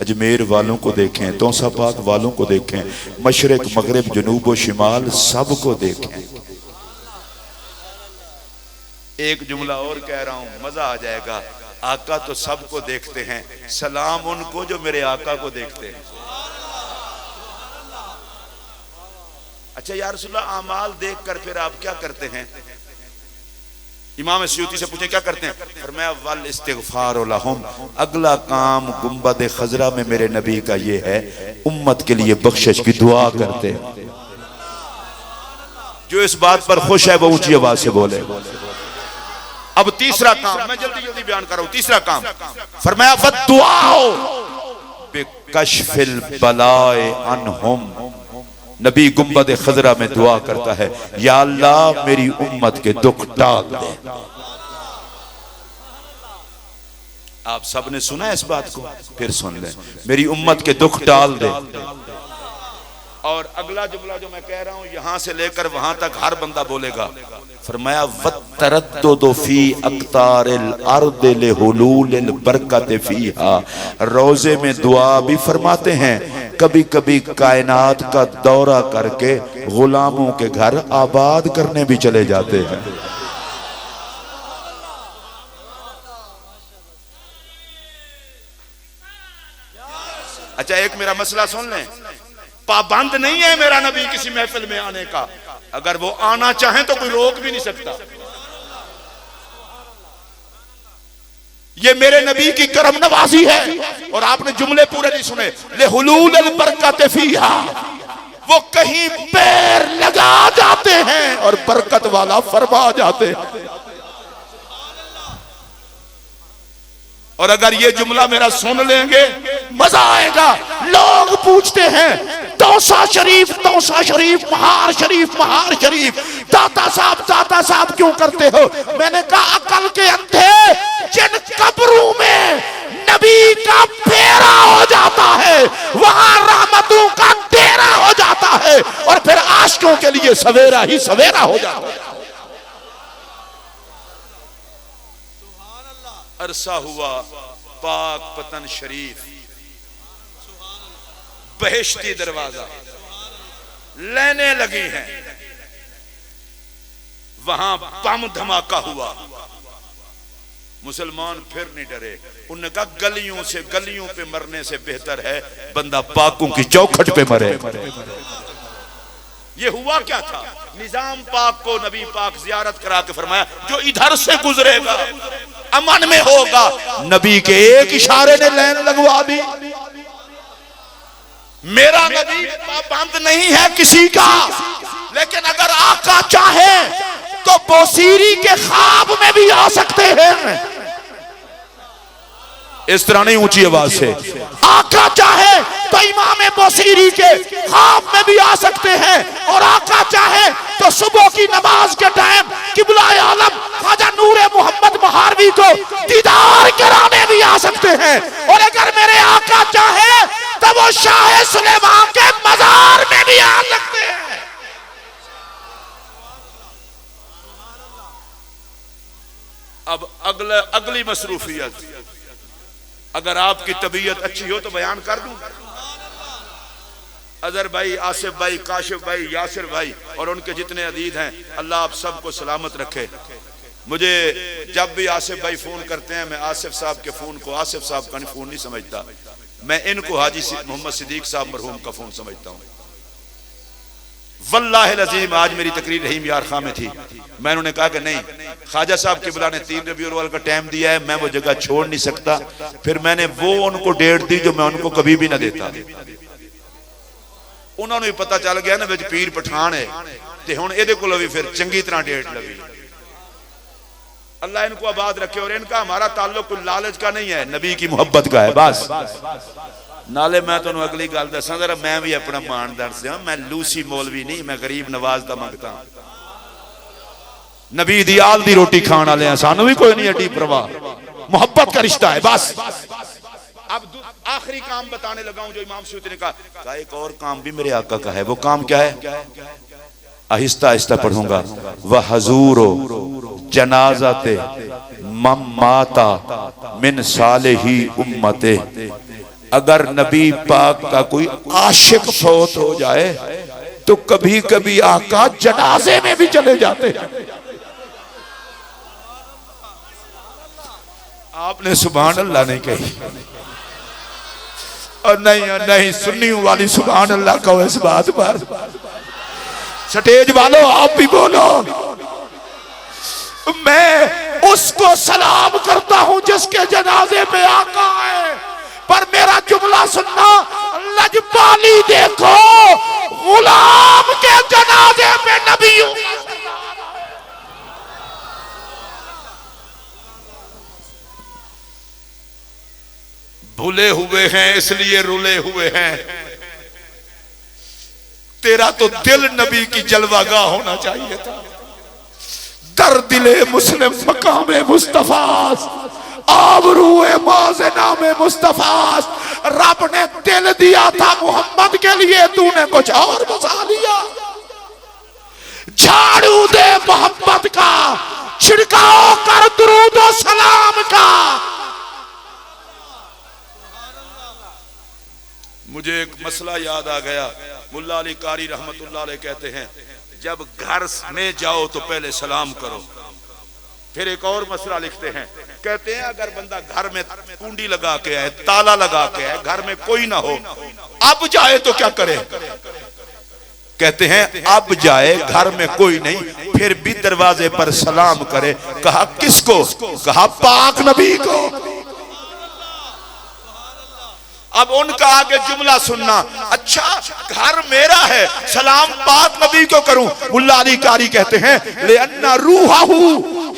अजमेर वालों को देखें, तौसाबाद वालों को देखें, मशरिक मगरिब जनूब व शिमाल सबको देखें। एक जुमला और कह रहा हूं, मजा आ जाएगा। आका तो सबको देखते हैं, सलाम उनको जो मेरे आका को देखते हैं। अच्छा या रसूलल्लाह, आमाल देखकर फिर आप क्या करते हैं? इमाम सयूती से पूछे क्या करते हैं? फरमाया वल इस्तिगफार लहुम, अगला काम गुंबद खजरा में मेरे नबी का ये है, उम्मत के लिए बख्शिश की दुआ करते हैं। जो इस बात पर खुश है वो ऊंची आवाज से बोले। अब तीसरा काम मैं जल्दी जल्दी बयान कर रहा हूं। तीसरा काम फरमाया वद्दुआओ बिकशफिल बलाए अनहुम, नबी गुंबद खजरा में दुआ करता है, या अल्लाह मेरी उम्मत के दुख टाल दे। आप सबने सुना है इस बात को, फिर सुन ले, मेरी उम्मत के दुख टाल दे। और अगला जुमला जो मैं कह रहा हूं यहां से लेकर वहां तक हर बंदा बोलेगा। फरमाया अतरद्दुदु फी अक्तारिल अर्द लिहुलूलिल बरकत फीहा। रोजे में दुआ भी फरमाते हैं, कभी कभी कायनात का दौरा करके गुलामों के घर आबाद करने भी चले जाते हैं। अच्छा, एक मेरा मसला सुन लें, पाबंद नहीं है मेरा नबी किसी महफिल में आने का, अगर वो आना चाहे तो कोई रोक भी नहीं सकता। ये मेरे नबी की करम नवाजी है। और आपने जुमले पूरे नहीं सुने, ले हुलूल बरकत फीहा, वो कहीं पैर लगा जाते हैं और बरकत वाला फरमा जाते हैं। और अगर ये जुमला मेरा सुन लेंगे मजा आएगा। लोग पूछते हैं तौसा शरीफ, तौसा शरीफ, महार शरीफ, महार शरीफ, दाता साहब क्यों करते हो? मैंने कहा अकल के अंधे, जिन कब्रों में नबी का फेरा हो जाता है वहां रहमतों का डेरा हो जाता है और फिर आशिकों के लिए सवेरा ही सवेरा हो जाता है। अरसा हुआ पाक पतन शरीफ, बहिश्ती दरवाजा लेने लगी हैं, वहां बम धमाका हुआ। मुसलमान फिर नहीं डरे। उन्होंने कहा गलियों पे मरने से बेहतर है बंदा पाकों की चौखट पे मरे। ये हुआ क्या था? निजाम पाक को नबी पाक जियारत करा के फरमाया, जो इधर से गुजरेगा अमन में होगा। नबी के एक इशारे ने लाइन लगवा दी। मेरा नबी पाबंद नहीं है किसी का, लेकिन अगर आका चाहे तो बोसीरी के ख्वाब में भी आ सकते हैं। इस तरह नहीं, ऊंची आवाज से। आका चाहे तो इमाम बोसीरी के ख्वाब में भी आ सकते हैं, और आका चाहे तो सुबह की नमाज के टाइम किबलाए आलम ख्वाजा नूरे मोहम्मद महारवी को दीदार कराने भी आ सकते हैं। और अगर मेरे आका चाहे तो वो शाह सुलेमान के मजार में भी आ सकते हैं। अब अगली मसरूफियत, अगर आपकी तबीयत अच्छी हो तो बयान कर दूं। अजहर भाई, आसिफ भाई, काशिफ भाई, यासिर भाई और उनके जितने अदीद हैं, अल्लाह आप सबको सलामत रखे। मुझे जब भी आसिफ भाई फोन करते हैं, मैं आसिफ साहब के फोन को आसिफ साहब का फोन नहीं समझता, मैं इनको हाजी मोहम्मद सिद्दीक साहब मरहूम का फोन समझता हूँ। वल्लाहि अज़ीम आज मेरी तकरीर रहीम यार खां में थी, मैं उन्होंने कहा कि नहीं, ख्वाजा साहब किबला ने 3 रबीउल अव्वल का टाइम दिया है, मैं वो जगह छोड़ नहीं सकता। फिर मैंने वो उनको डेट दी जो मैं उनको कभी भी ना देता। उन्होंने भी पता चल गया ना विच पीर पठान है, ते हुण इहदे कोलों भी फिर चंगी तरह डेट लगी। अल्लाह इनको आबाद रखे। और इनका हमारा ताल्लुक कोई लालच का नहीं है, नबी की मोहब्बत का है बस। नाले मैं तुहानू अगली गल दसां जरा, मैं भी अपना मान दस, मैं लूसी मौलवी नहीं, मैं गरीब नवाज दा मंगता। नबी दी आल दी रोटी खाण वाले हैं, सानू भी कोई नहीं एडी परवाह, मोहब्बत का रिश्ता है बस। अब आखिरी काम बताने लगा हूं जो इमाम सूती ने कहा, एक और काम भी मेरे आका का है। वो काम क्या है? आहिस्ता आहिस्ता पढ़ूंगा। वह हजूरो जनाजाते मम्माता मिन सालेही उम्मते। अगर नबी पाक का कोई आशिक फौत हो जाए तो कभी कभी आका जनाजे में भी चले जाते हैं। आपने सुभान अल्लाह नहीं कही, और नहीं सुन्नियों वाली सुभान अल्लाह कहो इस बात पर। स्टेज वालों आप भी बोलो। मैं उसको सलाम करता हूं जिसके जनाजे पे आका है, पर मेरा जुमला सुनना, लजपाली देखो, गुलाम के जनाजे पे नबियों भूले हुए हैं इसलिए रुले हुए हैं। तेरा तो दिल नबी की जलवागाह होना चाहिए था। दर दिले मुस्लिम मकामे मुस्तफास, आबरूए माज़नामे मुस्तफास। रब ने दिल दिया था मोहम्मद के लिए, तूने कुछ और बसा लिया। झाड़ू दे मोहब्बत का, छिड़काव कर दुरूद और सलाम का। मुझे एक मसला याद आ गया। मुल्ला अली कारी रहमतुल्लाह अलैह कहते हैं, जब घर में जाओ तो पहले सलाम करो। फिर एक और मसला लिखते हैं, कहते हैं अगर बंदा घर में कुंडी लगा के आए, ताला लगा के आए, घर में कोई ना हो, अब जाए तो क्या करे? कहते हैं अब जाए, घर में कोई नहीं, फिर भी दरवाजे पर सलाम करे। कहा किसको? कहा पाक नबी को। अब उनका आगे जुमला सुनना, अच्छा घर मेरा है, सलाम पाक नबी को करूं। मुल्ला अली कारी कहते हैं ले अन्ना रूहहू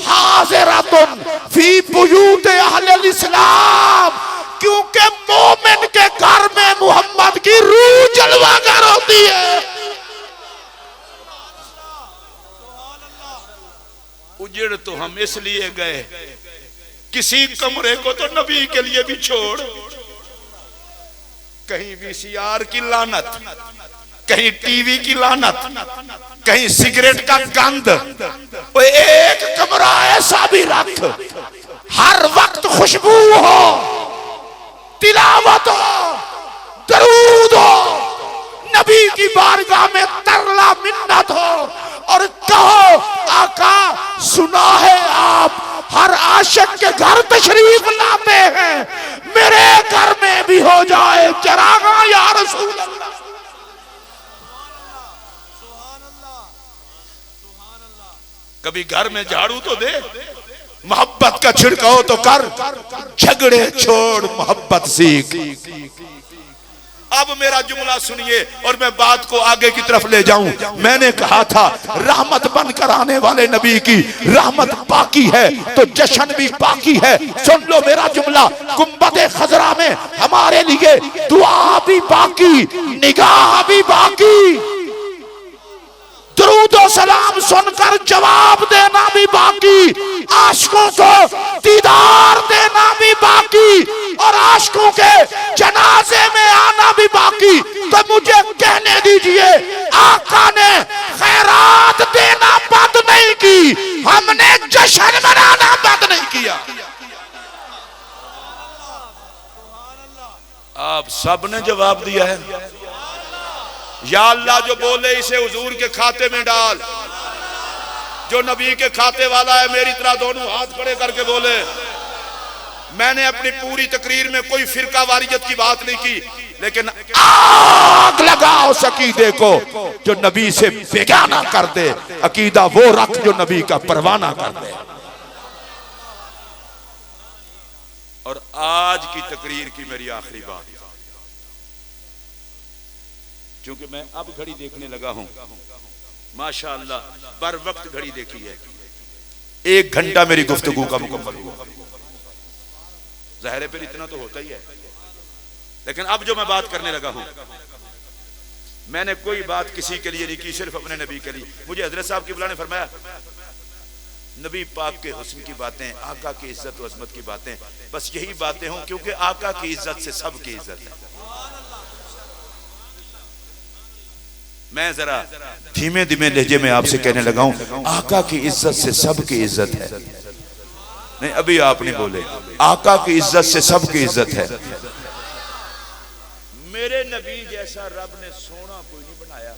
हाज़िरतुन फी बुयूत अहलिल इस्लाम, क्योंकि मोमिन के घर में मोहम्मद की रूह जलवागर होती है। उजड़ तो हम इसलिए गए, किसी कमरे को तो नबी के लिए भी छोड़। कहीं वीसीआर की लानत, कहीं टीवी की लानत, कहीं सिगरेट का गंध, एक कमरा ऐसा भी रख हर वक्त खुशबू हो, तिलावत हो, दरूद हो, नबी की बारगाह में तरला मिन्नत हो और कहो आका सुना है आप हर आशिक के घर तशरीफ लाते हैं, मेरे घर में भी हो जाए चरागा या रसूल अल्लाह। कभी घर में झाड़ू तो दे, मोहब्बत का छिड़काव तो कर, झगड़े छोड़ मोहब्बत सीख। अब मेरा जुमला सुनिए और मैं बात को आगे की तरफ ले जाऊं। मैंने कहा था रहमत बनकर आने वाले नबी की रहमत बाकी है तो जश्न भी बाकी है। सुन लो मेरा जुमला, गुंबदे खजरा में हमारे लिए दुआ भी बाकी, निगाह भी बाकी, दुरूद और सलाम सुनकर जवाब देना भी बाकी, आशिकों को दीदार देना भी बाकी और आशिकों के जनाजे में आना भी बाकी। तो मुझे कहने दीजिए, आका ने खैरात देना बंद नहीं की, हमने जश्न मनाना बंद नहीं किया। आप सब ने जवाब दिया है। या अल्लाह जो बोले इसे हुजूर के खाते में डाल, जो नबी के खाते वाला है मेरी तरह दोनों हाथ खड़े करके बोले। मैंने अपनी पूरी तकरीर में कोई फिरका वारियत की बात नहीं की, लेकिन आग लगाओ सकीदे को जो नबी से बेगाना कर दे, अकीदा वो रख जो नबी का परवाना कर दे। और आज की तकरीर की मेरी आखिरी बात, क्योंकि मैं अब घड़ी देखने लगा हूं, माशाअल्लाह बर वक्त घड़ी देखी है, 1 घंटा मेरी गुफ्तगू का मुकम्मल हुआ। जाहिर है फिर इतना तो होता ही है, लेकिन अब जो मैं बात करने लगा हूं, मैंने कोई बात किसी के लिए नहीं की, सिर्फ अपने नबी के लिए। मुझे हजरत साहब क़िबला ने फरमाया नबी पाक के हुस्न की बातें, आका की इज्जत और अजमत की बातें, बस यही बातें हों, क्योंकि आका की इज्जत से सबकी इज्जत है। मैं जरा धीमे धीमे लहजे में आपसे कहने लगा हूं, आका की इज्जत से सबकी इज्जत है। नहीं अभी आप नहीं बोले, आका की इज्जत से सबकी इज्जत है। मेरे नबी जैसा रब ने सोना कोई नहीं बनाया।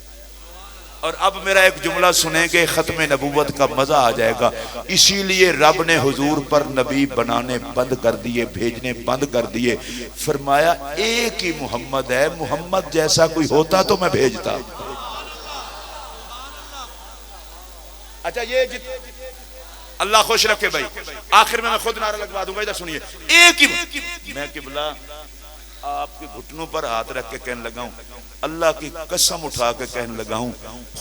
और अब मेरा एक जुमला सुनेंगे, खत्म नबूवत का मजा आ जाएगा। इसीलिए रब ने हुजूर पर नबी बनाने बंद कर दिए, भेजने बंद कर दिए। फरमाया एक ही मोहम्मद है, मोहम्मद जैसा कोई होता तो मैं भेजता। अच्छा ये अल्लाह खुश रखे भाई, आखिर में मैं खुद नारा लगवा दूंगा, इधर सुनिए। एक ही मैं क़िबला आपके घुटनों पर हाथ रख के कहने लगा हूं, अल्लाह की कसम उठा के कहने लगा हूं,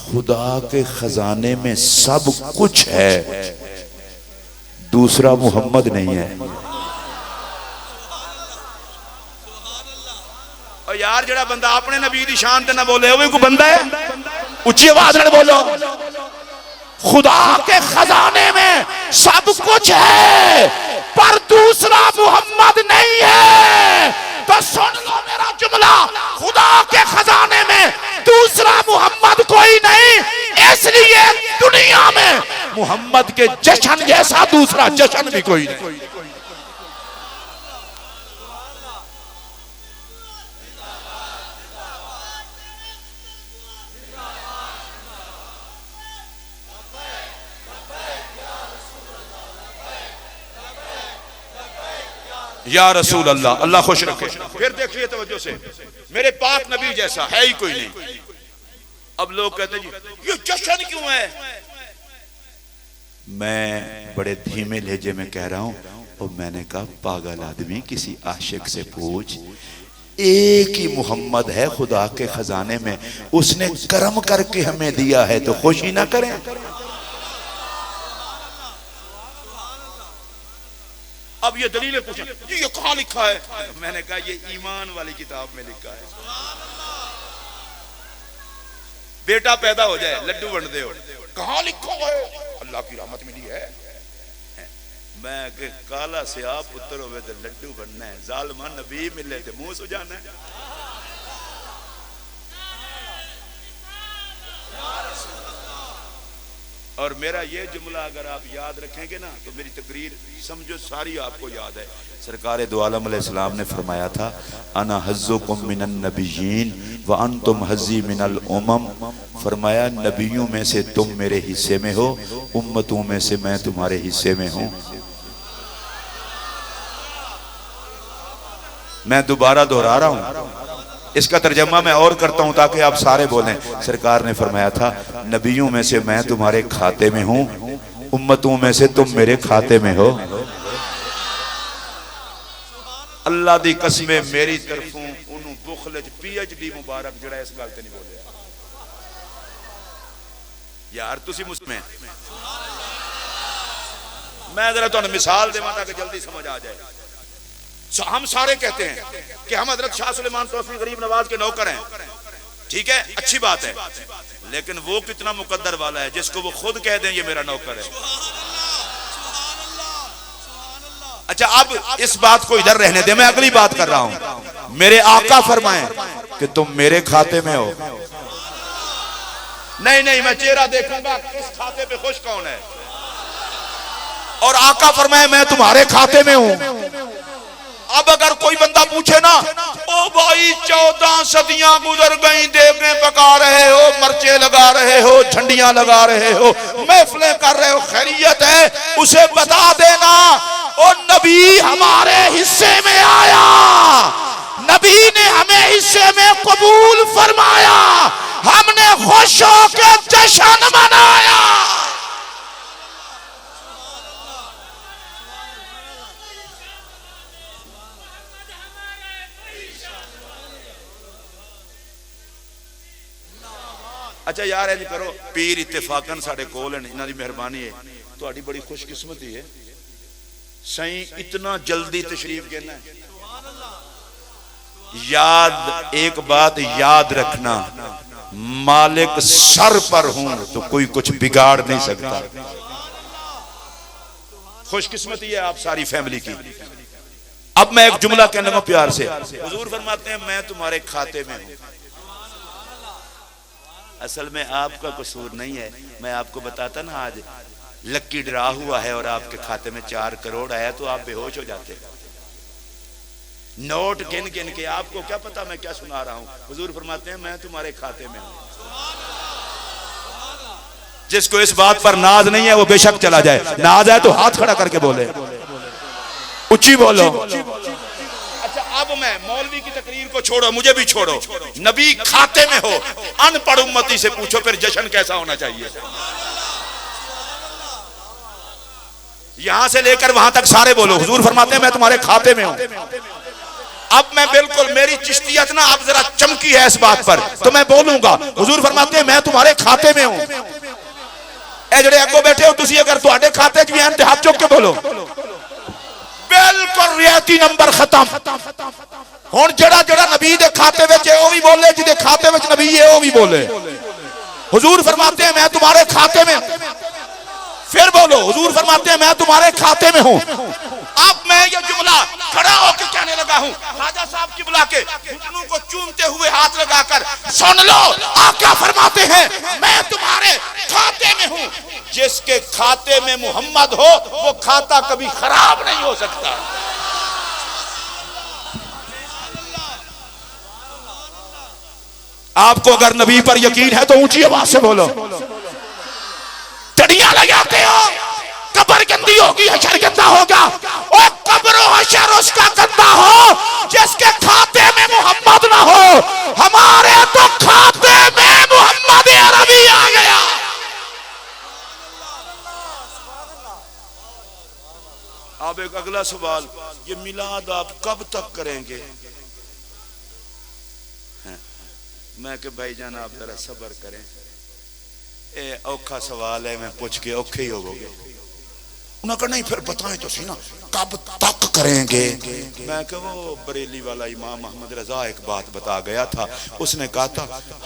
खुदा के खजाने में सब कुछ है, दूसरा मोहम्मद नहीं है। और यार जड़ा बंदा अपने नबी की शान ते ना बोले, वो कोई बंदा है? उच्ची आवाज में बोलो, खुदा के खजाने में सब कुछ है पर दूसरा मोहम्मद नहीं है। तो सुन लो मेरा जुमला, खुदा के खजाने में दूसरा मोहम्मद कोई नहीं, इसलिए दुनिया में मोहम्मद मोहम्मद के जश्न जैसा दूसरा जश्न भी कोई नहीं। या रसूल अल्लाह, अल्लाह खुश रखे। फिर देखिए तवज्जो से, मेरे पाक नबी जैसा है ही कोई नहीं। अब लोग कहते जी ये जश्न क्यों है? मैं बड़े धीमे लहजे में कह रहा हूं, और मैंने कहा पागल आदमी, किसी आशिक से पूछ, एक ही मोहम्मद है खुदा के खजाने में, उसने कर्म करके हमें दिया है तो खुशी ना करें? अब ये दलीलें पूछें जी ये कहां लिखा है? मैंने कहा ये ईमान वाली किताब में लिखा है। बेटा पैदा हो जाए लड्डू बन दे, कहां लिखा है? अल्लाह की रहमत मिली है। मैं के काला से आप पुत्र होवे तो लड्डू बनना है, जालिमा नबी मिले तो मुंह सुजाना है। और मेरा ये जुमला अगर आप याद रखेंगे ना तो मेरी तकरीर समझो सारी आपको याद है। सरकार दो आलम अलैहिस्सलाम ने फरमाया था, अना हज़्ज़ुकुम मिनन नबिय्यीन व अंतुम हज़्ज़ी मिनल उमम। फरमाया नबियों में से तुम मेरे हिस्से में हो, उम्मतों में से मैं तुम्हारे हिस्से में हूं। मैं दोबारा दोहरा रहा हूं, इसका तर्जमा मैं और करता हूं ताकि आप सारे बोलें। सरकार ने फरमाया था, नबियों में से मैं तुम्हारे खाते में हूं, उम्मतों में से तुम मेरे खाते में हो। अल्लाह दी कसमें मेरी तरफों उन्होंने बुखल PhD मुबारक जड़ा इस गल ते नहीं बोले यार, तुसी मुस्लिम। मैं जरा तुहानू मिसाल देवां ताकि जल्दी समझ आ जाए। हम सारे कहते हैं कि हम हजरत शाह सुलेमान तौसीफ गरीब नवाज के नौकर हैं, ठीक है, अच्छी बात है, लेकिन वो कितना मुकद्दर वाला है जिसको वो खुद कह दें ये मेरा नौकर है। अच्छा अब इस बात को इधर रहने दे, मैं अगली बात कर रहा हूं। मेरे आका फरमाएं कि तुम मेरे खाते में हो। नहीं नहीं, मैं चेहरा देखूंगा किस खाते पे खुश कौन है। और आका फरमाए मैं तुम्हारे खाते में हूं। अब अगर कोई बंदा पूछे ना, ओ भाई 14 सदियां गुजर गई, देवने पका रहे हो, मर्चे लगा रहे हो, झंडियां लगा रहे हो, महफिलें कर रहे हो, खैरियत है, उसे बता देना ओ नबी हमारे हिस्से में आया, नबी ने हमें हिस्से में कबूल फरमाया, हमने खुश होकर जश्न मनाया। अच्छा यार इंज करो, पीर इत्तेफाकन साडे कोल हैं, इन्हां दी मेहरबानी है, तुहाडी बड़ी खुशकिस्मती है, सही इतना जल्दी तशरीफ कहना है। याद एक बात याद रखना, मालिक सर पर हूं तो कोई कुछ बिगाड़ नहीं सकता। खुशकिस्मती है आप सारी फैमिली की। अब मैं एक जुमला कहने लगा प्यार से। हुजूर फरमाते हैं मैं तुम्हारे खाते में हूं। असल में आपका कसूर नहीं है, मैं आपको बताता ना, आज लक्की ड्रा हुआ है और आपके खाते में 4 करोड़ आया तो आप बेहोश हो जाते। नोट गिन गिन के आपको क्या पता मैं क्या सुना रहा हूं। हुजूर फरमाते हैं मैं तुम्हारे खाते में हूं। जिसको इस बात पर नाज नहीं है वो बेशक चला जाए, नाज है तो हाथ खड़ा करके बोले, ऊंची बोलो। अच्छा अब मैं मौलवी की तकरीर को छोड़ो, मुझे भी छोड़ो, नबी खाते में हो, अनपढ़ उम्मती से पूछो फिर जश्न कैसा होना चाहिए। यहां से लेकर वहां तक सारे बोलो, हुजूर फरमाते हैं मैं तुम्हारे खाते में हूं। अब मैं बिल्कुल, मेरी चिश्तियत ना अब जरा चमकी है इस बात पर, तो मैं बोलूंगा हुजूर फरमाते हैं मैं तुम्हारे खाते में हूं। ए जेड़े अगो बैठे हो तुसी अगर तुहाडे खाते च भी हैं ते हाथ चुक के बोलो, बिल्कुल रियायती नंबर खत्म। हुण जेड़ा जेड़ा नबी दे खाते विच है ओ भी बोले, जिहदे खाते विच नबी है ओ भी बोले। हुजूर फरमाते हैं मैं तुम्हारे खाते में, फिर बोलो हुजूर फरमाते हैं मैं तुम्हारे खाते में हूं। अब मैं ये जुमला खड़ा होकर कहने लगा हूं, खाजा साहब की बुला के घुटनों को चूमते हुए हाथ लगाकर सुन लो, आका फरमाते हैं मैं तुम्हारे खाते में हूं। जिसके खाते में मोहम्मद हो वो खाता कभी खराब नहीं हो सकता। आपको अगर नबी पर यकीन है तो ऊंची आवाज से बोलो। चढ़ियां लगाते हो, कब्र गंदी होगी, हशर गंदा होगा। ओ कब्र हशर उसका गंदा हो जिसके खाते में मोहम्मद ना हो। हमारे तो खाते में मोहम्मद अरबी आ गया। अब एक अगला सवाल, ये मिलाद आप कब तक करेंगे? मैं कि भाईजान आप जरा सब्र करें, ए औखा सवाल है, मैं पूछ के औखे ही होगे। उन्होंने कहा नहीं फिर बताएं तो सही ना कब तक करेंगे। मैं कि वो बरेली वाला इमाम मोहम्मद रजा एक बात बता गया था, उसने कहा था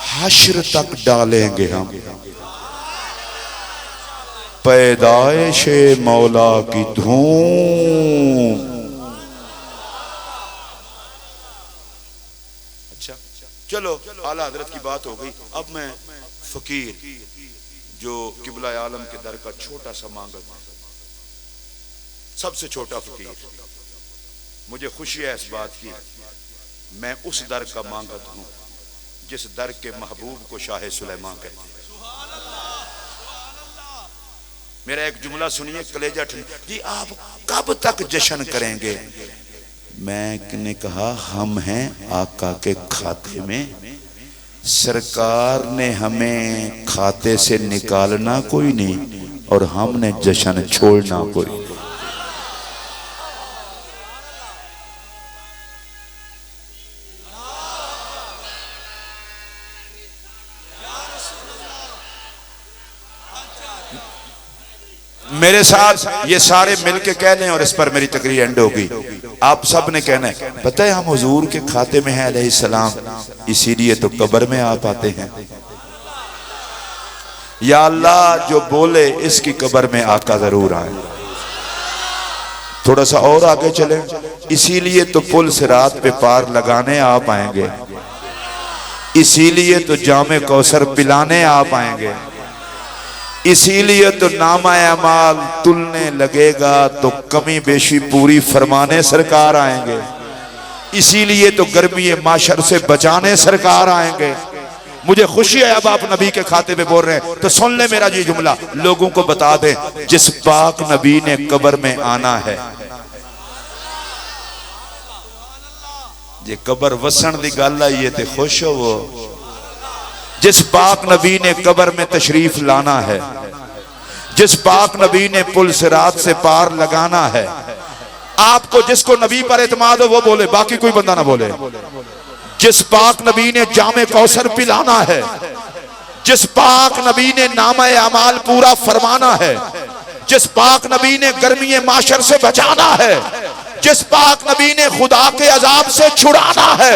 हश्र तक डालेंगे हम पैदाइशे मौला की धूम। अच्छा चलो आला हजरत की बात हो गई। अब मैं फकीर जो किबला आलम के दर का छोटा सा मांगत, सबसे छोटा फकीर, मुझे खुशी है इस बात की मैं उस दर का मांगत हूं जिस दर के महबूब को शाह सुलेमान कहते हैं। मेरा एक जुमला सुनिए, कलेजा ठंडा। जी आप कब तक जश्न करेंगे? मैंने कहा हम हैं आका के खाते में, सरकार ने हमें खाते से निकालना कोई नहीं और हमने जश्न छोड़ना कोई नहीं। मेरे साथ ये सारे मिलके कह लें और इस पर मेरी तकरीर एंड होगी। आप सब ने कहना है पता है हम हुजूर के खाते में हैं अलैहिस्सलाम, इसीलिए तो कब्र में आप आते हैं। या अल्लाह जो बोले इसकी कब्र में आका जरूर आए। थोड़ा सा और आगे चले, इसीलिए तो पुल सिरात पे पार लगाने आप आएंगे, इसीलिए तो जामे कौसर पिलाने आप आएंगे, इसीलिए तो नामा अमाल तुलने लगेगा तो कमी बेशी पूरी फरमाने सरकार आएंगे, इसीलिए तो गर्मी माशर से बचाने सरकार आएंगे। मुझे खुशी है अब आप नबी के खाते में बोल रहे हैं तो सुन ले मेरा जी जुमला, लोगों को बता दें जिस पाक नबी ने कब्र में आना है, जे कब्र वसन दी गल आई है ते खुश हो वो। जिस पाक नबी ने कब्र में तशरीफ लाना है, जिस पाक नबी ने पुल सिरात से पार लगाना है, आपको जिसको नबी पर एतमाद हो वो बोले, बाकी कोई बंदा ना बोले। जिस पाक नबी ने जामे कौसर पिलाना है, जिस पाक नबी ने नामा अमाल पूरा फरमाना है, जिस पाक नबी ने गर्मी माशर से बचाना है, जिस पाक नबी ने खुदा के अजाब से छुड़ाना है,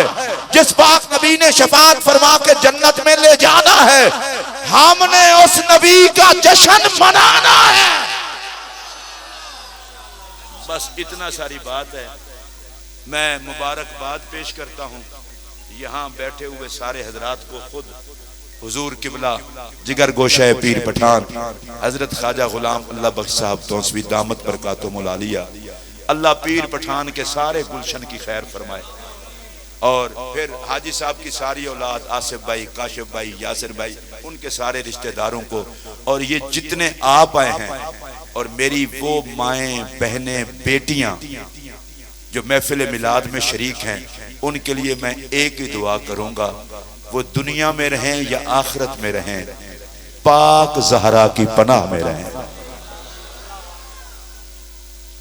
जिस पाक नबी ने शफाअत फरमा के जन्नत में ले जाना है, हमने उस नबी का जश्न मनाना है। बस इतना सारी बात है। मैं मुबारकबाद पेश करता हूँ यहाँ बैठे हुए सारे हजरात को, खुद हुजूर किबला जिगर गोशा पीर पठान हजरत ख्वाजा गुलाम अल्लाह बख्श साहब तौसवी दामत बरकातुहुल आलिया, अल्लाह पीर पठान के सारे गुलशन की खैर फरमाए, और फिर हाजी साहब की सारी औलाद, आसिफ भाई, काशिफ भाई, यासिर भाई, उनके सारे रिश्तेदारों को, और ये जितने आप आए हैं, और मेरी वो माएँ बहनें बेटियां जो महफिल मिलाद में शरीक हैं, उनके लिए मैं एक ही दुआ करूंगा, वो दुनिया में रहें या आखिरत में रहें, पाक ज़हरा की पनाह में रहें।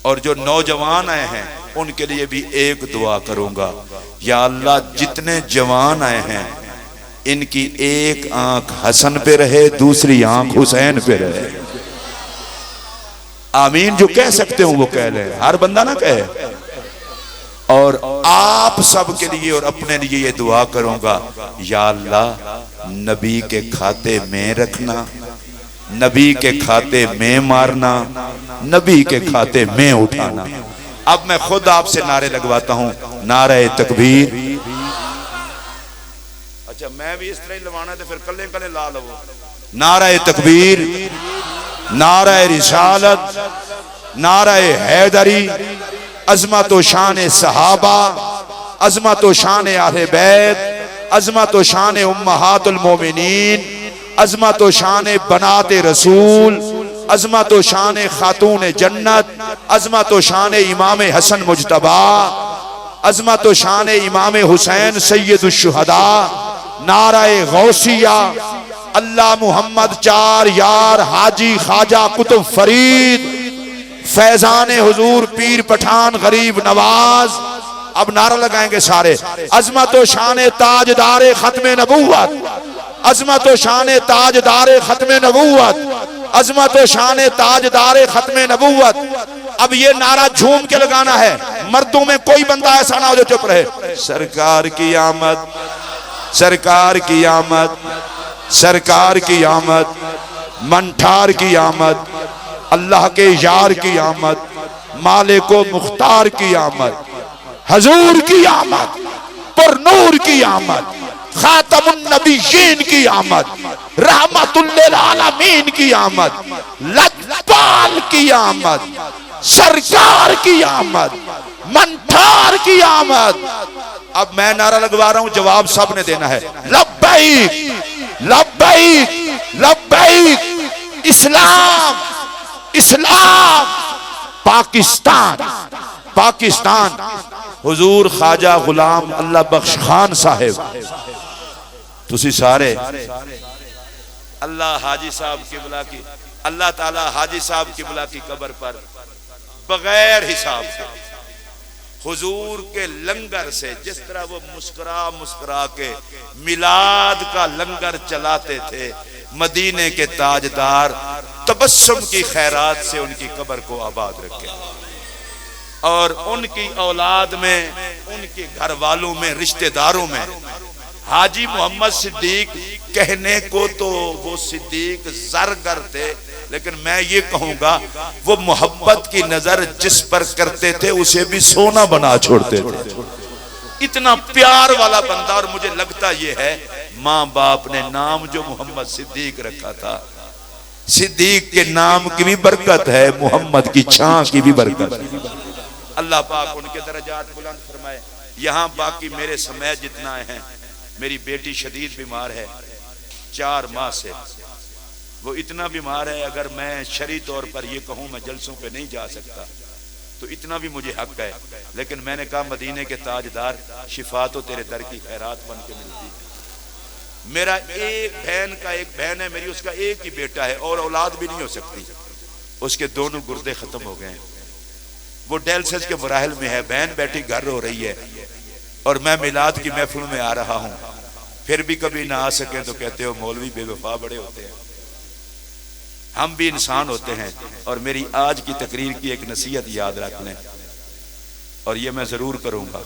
और जो नौजवान आए हैं उनके लिए भी एक दुआ करूंगा, या अल्लाह जितने जवान आए हैं इनकी एक आंख हसन पे रहे, दूसरी आंख हुसैन पे रहे। आमीन जो कह सकते हो वो कह ले, हर बंदा ना कहे। और आप सब के लिए और अपने लिए ये दुआ करूंगा, या अल्लाह नबी के खाते में रखना, नबी के खाते में मारना, नबी के खाते में उठाना। अब मैं खुद आपसे नारे लगवाता हूं, नारे तकबीर। अच्छा मैं भी इस तरह ही लवाना तो फिर कले कले ला लो। नारे तकबीर, नारे रिसालत, नारे हैदरी, अजमत व शान सहाबा, अजमत व शान अहले बैत, अजमत व शान उम्महातुल मोमिनीन, अजमत व शान बनाते रसूल, अजमत व शान खातून जन्नत, अजमत व शान इमाम हसन मुजतबा, अजमत व शान इमाम हुसैन सैयदुल शुहदा, नाराए गौसिया, अल्लाह मुहम्मद चार यार, हाजी ख्वाजा कुतुब फरीद, फैजान हुजूर पीर पठान गरीब नवाज। अब नारा लगाएंगे सारे, अजमत व शान ताजदारे खत्मे नबूवत, अजमत व शान ताजदारे खत्मे नबूवत, अजमत व शान ताजदारे खत्मे नबूवत। अब ये नारा झूम के लगाना है, मर्दों में कोई बंदा ऐसा ना हो जो चुप रहे। सरकार की आमद, सरकार की आमद, सरकार की आमद, मंठार की आमद, अल्लाह के यार की आमद, मालिको मुख्तार की आमद, हजूर की आमद, पुरनूर की आमद, खातमुन नबीयीन की आमद, रहमतुल लिल आलमीन की आमद, लजपाल की आमद, सरकार की आमद, मंठार की आमद। अब मैं नारा लगवा रहा हूं, जवाब सबने देना है। लब्बैक लब्बैक लब्बैक, इस्लाम इस्लाम, पाकिस्तान पाकिस्तान। हुजूर ख्वाजा गुलाम अल्लाह बख्श खान साहिब, तुसी सारे अल्लाह हाजी साहब किबला की, अल्लाह ताला हाजी साहब किबला की कब्र पर बगैर हिसाब के हुजूर के लंगर से, जिस तरह वो मुस्कुरा मुस्कुरा के मिलाद का लंगर चलाते थे, मदीने के ताजदार तबस्सुम की खैरात से उनकी कब्र को आबाद रखे और उनकी औलाद में, उनके घर वालों में, रिश्तेदारों में हाजी मोहम्मद सिद्दीक कहने को तो वो सिद्दीक ज़रगर थे, लेकिन मैं ये कहूंगा वो मोहब्बत की नजर जिस पर करते थे उसे भी सोना बना छोड़ते थे। इतना प्यार वाला बंदा। और मुझे लगता ये है माँ बाप ने नाम जो मोहम्मद सिद्दीक रखा था, सिद्दीक के नाम की भी बरकत है, मोहम्मद की छां की भी बरकत है। अल्लाह पाक उनके दर्जात बुलंद फरमाए। यहाँ बाकी मेरे समय जितना है, मेरी बेटी शदीद बीमार है 4 माह से, वो इतना बीमार है, अगर मैं शरई तौर पर ये कहूँ मैं जलसों पे नहीं जा सकता तो इतना भी मुझे हक है, लेकिन मैंने कहा मदीने के ताजदार शिफा तो तेरे दर की खैरात बन के मिलती है। मेरा एक बहन है मेरी, उसका एक ही बेटा है और औलाद भी नहीं हो सकती, उसके दोनों गुर्दे खत्म हो गए हैं, वो डायलिसिस के मराहल में है, बहन बैठी घर रो रही है और मैं मिलाद की महफिल में आ रहा हूं, फिर भी कभी ना आ सके तो कहते हो मौलवी बेवफा बड़े होते हैं। हम भी इंसान होते हैं। और मेरी आज की तकरीर की एक नसीहत याद रख लें, और ये मैं जरूर करूंगा,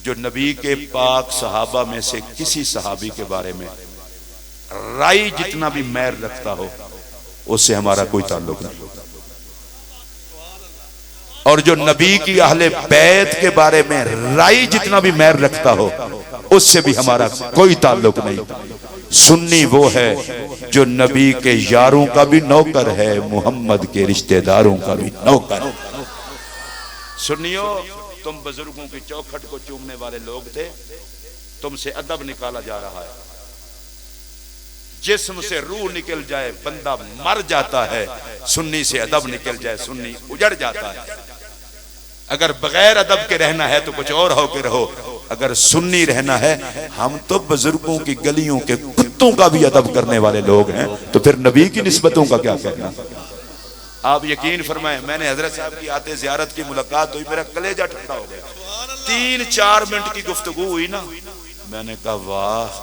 जो नबी के पाक सहाबा में से किसी सहाबी के बारे में राय जितना भी मैर रखता हो उससे हमारा कोई ताल्लुक नहीं, और जो नबी की अहले बैत के बारे में राय जितना भी मैर रखता हो उससे भी हमारा कोई ताल्लुक नहीं। सुन्नी वो है जो नबी के यारों का भी नौकर है, मोहम्मद के रिश्तेदारों का भी नौकर। सुनियो, तुम बुजुर्गों की चौखट को चूमने वाले लोग थे, तुमसे अदब निकाला जा रहा है। जिस्म से रूह निकल जाए बंदा मर जाता है, सुन्नी से अदब निकल जाए सुन्नी उजड़ जाता है। अगर बगैर अदब के रहना है तो कुछ और होके रहो, अगर सुन्नी रहना है, हम तो बुजुर्गों की गलियों के कुत्तों का भी अदब करने वाले लोग हैं, तो फिर नबी की निस्बतों का क्या कहना। आप यकीन फरमाएं, मैंने हजरत साहब की आते ज़ियारत की मुलाकात हुई, मेरा कलेजा ठंडा हो गया। 3-4 मिनट की गुफ्तगू हुई ना, मैंने कहा वाह,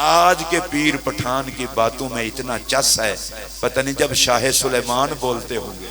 आज के पीर पठान की बातों में इतना चस है, पता नहीं जब शाह सुलेमान बोलते होंगे